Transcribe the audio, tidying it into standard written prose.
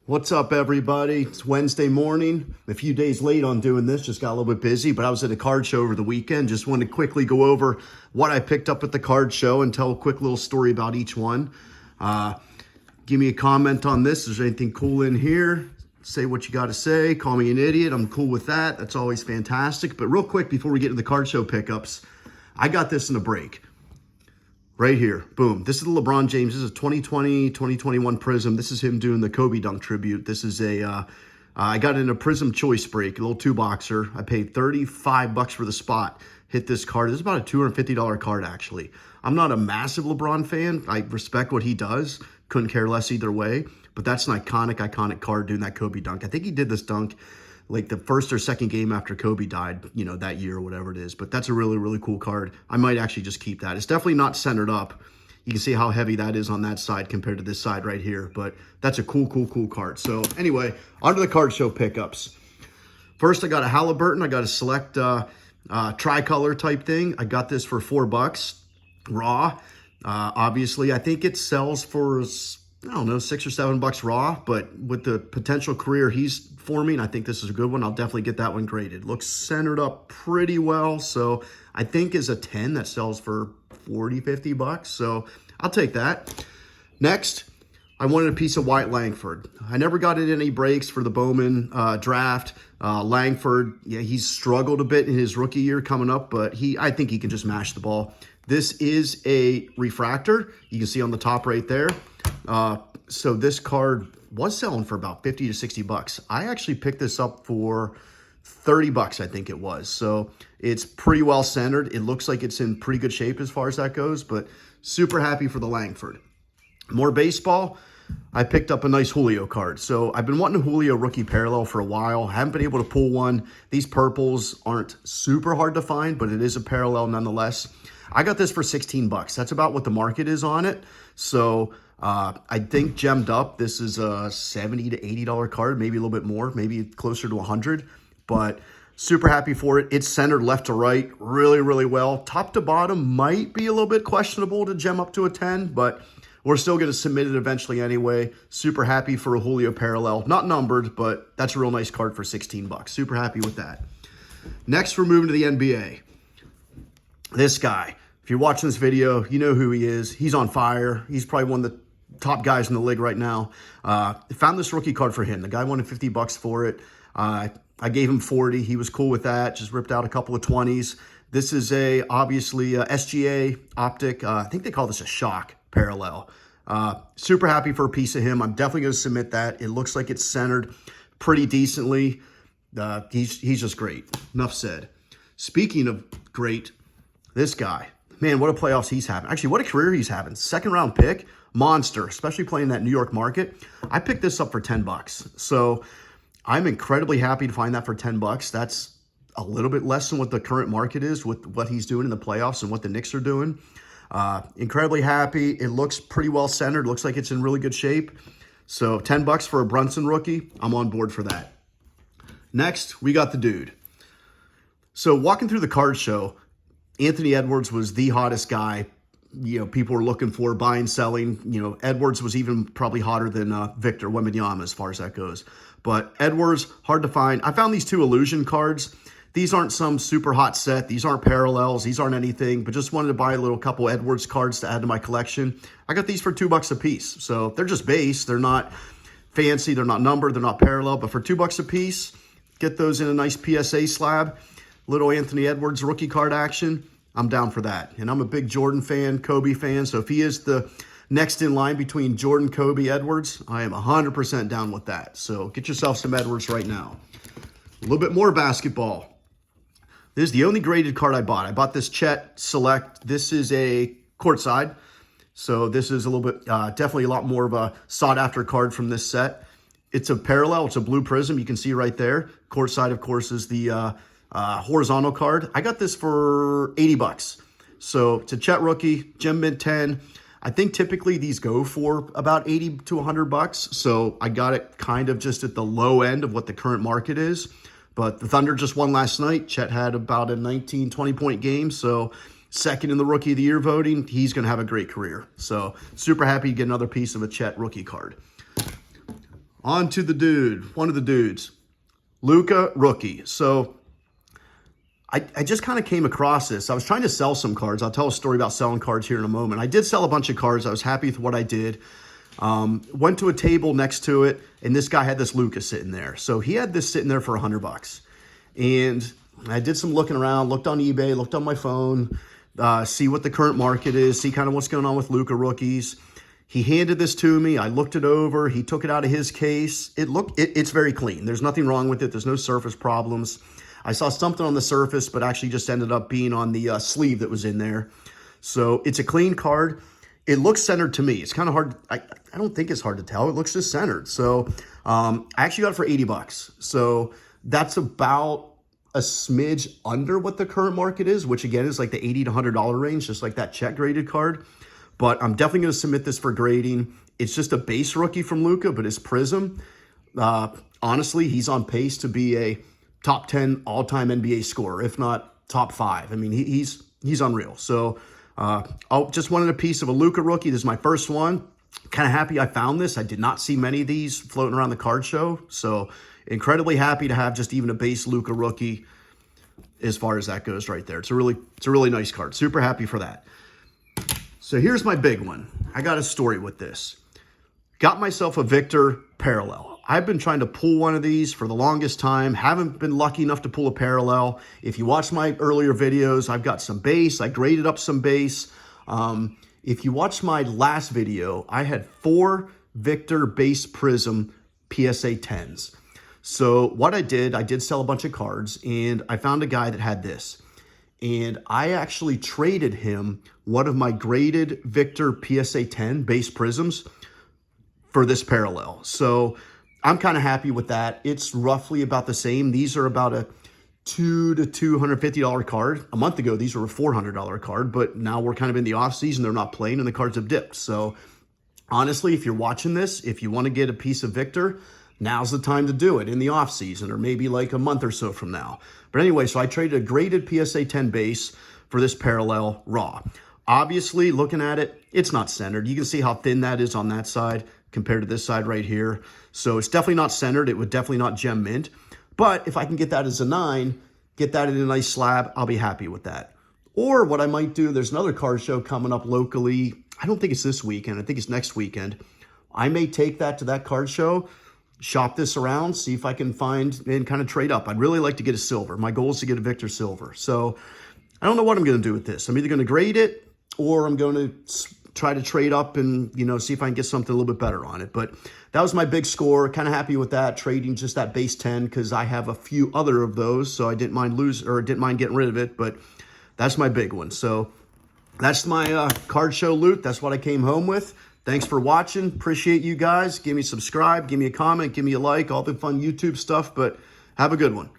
What's up, everybody? It's Wednesday morning. A few days late on doing this, just got a little bit busy, but I was at a card show over the weekend. Just wanted to quickly go over what I picked up at the card show and tell a quick little story about each one. Give me a comment on this. Is there anything cool in here? Say what you got to say. Call me an idiot. I'm cool with that. That's always fantastic. But real quick, before we get to the card show pickups, I got this in a break. Right here, boom. This is the LeBron James. This is a 2020, 2021 Prism. This is him doing the Kobe Dunk tribute. This is I got it in a Prism Choice break, a little two-boxer. I paid $35 for the spot. Hit this card. This is about a $250 card, actually. I'm not a massive LeBron fan. I respect what he does. Couldn't care less either way. But that's an iconic card doing that Kobe Dunk. I think he did this dunk like the first or second game after Kobe died, you know, that year or whatever it is. But that's a really cool card. I might actually just keep that. It's definitely not centered up. You can see how heavy that is on that side compared to this side right here. But that's a cool card. So anyway, on to the card show pickups. First, I got a Halle Burton. I got a select tricolor type thing. I got this for $4 raw. Obviously, I think it sells for, I don't know, $6 or $7 raw, but with the potential career he's forming, I think this is a good one. I'll definitely get that one graded. Looks centered up pretty well, so I think is a 10 that sells for $40, $50, so I'll take that. Next, I wanted a piece of white Langford. I never got it in any breaks for the Bowman draft. Langford, yeah, he's struggled a bit in his rookie year coming up, but I think he can just mash the ball. This is a refractor. You can see on the top right there. So this card was selling for about 50 to 60 bucks. I actually picked this up for 30 bucks, I think it was. So it's pretty well centered. It looks like it's in pretty good shape as far as that goes, but super happy for the Langford. More baseball. I picked up a nice Julio card. So I've been wanting a Julio rookie parallel for a while. Haven't been able to pull one. These purples aren't super hard to find, but it is a parallel nonetheless. I got this for 16 bucks. That's about what the market is on it. So I think gemmed up, this is a $70 to $80 card, maybe a little bit more, maybe closer to 100, but super happy for it. It's centered left to right really well. Top to bottom might be a little bit questionable to gem up to a 10, but we're still going to submit it eventually anyway. Super happy for a Julio parallel. Not numbered, but that's a real nice card for 16 bucks. Super happy with that. Next, we're moving to the NBA. This guy, if you're watching this video, you know who he is. He's on fire. He's probably one of the top guys in the league right now. Found this rookie card for him. The guy wanted 50 bucks for it. I gave him 40. He was cool with that. Just ripped out a couple of 20s. This is obviously a SGA optic. I think they call this a shock parallel. Super happy for a piece of him. I'm definitely going to submit that. It looks like it's centered pretty decently. He's just great. Enough said. Speaking of great, this guy, man, what a playoffs he's having. Actually, what a career he's having. Second round pick, monster, especially playing that New York market. I picked this up for 10 bucks. So I'm incredibly happy to find that for 10 bucks. That's a little bit less than what the current market is with what he's doing in the playoffs and what the Knicks are doing. Incredibly happy. It looks pretty well centered. Looks like it's in really good shape. So 10 bucks for a Brunson rookie. I'm on board for that. Next, we got the dude. So walking through the card show, Anthony Edwards was the hottest guy, you know, people were looking for, buying, selling. You know, Edwards was even probably hotter than Victor Wembanyama as far as that goes. But Edwards, hard to find. I found these two illusion cards. These aren't some super hot set. These aren't parallels. These aren't anything, but just wanted to buy a little couple Edwards cards to add to my collection. I got these for $2 a piece. So they're just base. They're not fancy. They're not numbered. They're not parallel. But for $2 a piece, get those in a nice PSA slab. Little Anthony Edwards rookie card action. I'm down for that. And I'm a big Jordan fan, Kobe fan. So if he is the next in line between Jordan, Kobe, Edwards, I am 100% down with that. So get yourself some Edwards right now. A little bit more basketball. This is the only graded card I bought. I bought this Chet Select. This is a Courtside. So this is a little bit, definitely a lot more of a sought after card from this set. It's a parallel. It's a blue prism. You can see right there. Courtside, of course, is the horizontal card. I got this for 80 bucks. So it's a Chet rookie, gem mint 10. I think typically these go for about 80 to 100 bucks. So I got it kind of just at the low end of what the current market is. But the Thunder just won last night. Chet had about a 19, 20-point game. So second in the Rookie of the Year voting. He's going to have a great career. So super happy to get another piece of a Chet rookie card. On to the dude, one of the dudes, Luca, rookie. So I just kind of came across this. I was trying to sell some cards. I'll tell a story about selling cards here in a moment. I did sell a bunch of cards. I was happy with what I did. Went to a table next to it, and this guy had this Luca sitting there. So he had this sitting there for $100. And I did some looking around, looked on eBay, looked on my phone, see what the current market is, see kind of what's going on with Luca rookies. He handed this to me. I looked it over. He took it out of his case. It's very clean. There's nothing wrong with it. There's no surface problems. I saw something on the surface, but actually just ended up being on the sleeve that was in there. So it's a clean card. It looks centered to me. It's kind of hard. I don't think it's hard to tell. It looks just centered. So I actually got it for $80. So that's about a smidge under what the current market is, which again is like the $80 to $100 range, just like that check graded card. But I'm definitely going to submit this for grading. It's just a base rookie from Luca, but his prism, honestly, he's on pace to be a top 10 all-time NBA scorer, if not top 5. I mean, he's unreal. So I just wanted a piece of a Luca rookie. This is my first one. Kind of happy I found this. I did not see many of these floating around the card show. So incredibly happy to have just even a base Luca rookie as far as that goes right there. It's a really nice card. Super happy for that. So here's my big one. I got a story with this. Got myself a Victor parallel. I've been trying to pull one of these for the longest time. Haven't been lucky enough to pull a parallel. If you watch my earlier videos, I've got some base. I graded up some base. If you watch my last video, I had 4 Victor base prism PSA 10s. So what I did sell a bunch of cards, and I found a guy that had this. And I actually traded him one of my graded Victor PSA 10 base prisms for this parallel. So I'm kind of happy with that. It's roughly about the same. These are about a $200 to $250 card. A month ago, these were a $400 card, but now we're kind of in the off season. They're not playing and the cards have dipped. So honestly, if you're watching this, if you want to get a piece of Victor, now's the time to do it in the off season, or maybe like a month or so from now. But anyway, so I traded a graded PSA 10 base for this parallel raw. Obviously, looking at it, it's not centered. You can see how thin that is on that side compared to this side right here. So it's definitely not centered. It would definitely not gem mint. But if I can get that as a 9, get that in a nice slab, I'll be happy with that. Or what I might do, there's another card show coming up locally. I don't think it's this weekend. I think it's next weekend. I may take that to that card show, shop this around, see if I can find and kind of trade up. I'd really like to get a silver. My goal is to get a Victor silver. So I don't know what I'm going to do with this. I'm either going to grade it or I'm going to try to trade up and, see if I can get something a little bit better on it. But that was my big score. Kind of happy with that, trading just that base 10 because I have a few other of those. So I didn't mind getting rid of it, but that's my big one. So that's my card show loot. That's what I came home with. Thanks for watching. Appreciate you guys. Give me a subscribe, give me a comment, give me a like, all the fun YouTube stuff, but have a good one.